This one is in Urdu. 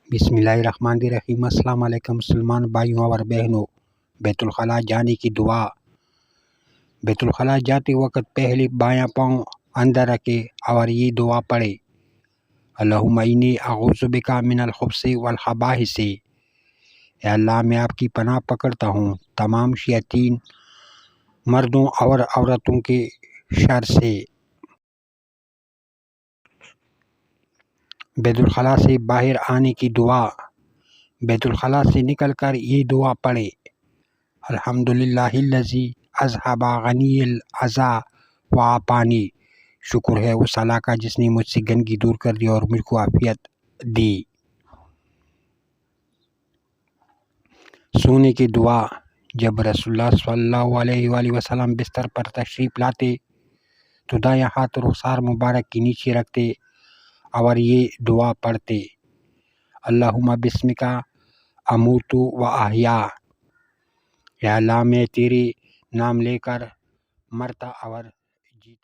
بسم اللہ الرحمن الرحیم۔ السلام علیکم مسلمان بھائیوں اور بہنوں۔ بیت الخلاء جانے کی دعا۔ بیت الخلاء جاتے وقت پہلے بایاں پاؤں اندر رکھے اور یہ دعا پڑھے: اللہم انی اعوذ بک من الخبث والخبائث۔ اے اللہ، میں آپ کی پناہ پکڑتا ہوں تمام شیاطین مردوں اور عورتوں کے شر سے۔ بیت الخلاء سے باہر آنے کی دعا۔ بیت الخلاء سے نکل کر یہ دعا پڑھے: الحمدللہ الذی اذھب عنی الاذی وعافانی۔ شکر ہے اس اللہ کا جس نے مجھ سے گندگی دور کر دی اور مجھ کو عافیت دی۔ سونے کی دعا۔ جب رسول اللہ صلی اللہ علیہ وآلہ وسلم بستر پر تشریف لاتے تو دایاں ہاتھ رخسار مبارک کے نیچے رکھتے اور یہ دعا پڑھتے: اللہم بسمک اموت و احیا۔ اے اللہ، میں تیرے نام لے کر مرتا اور جیتا۔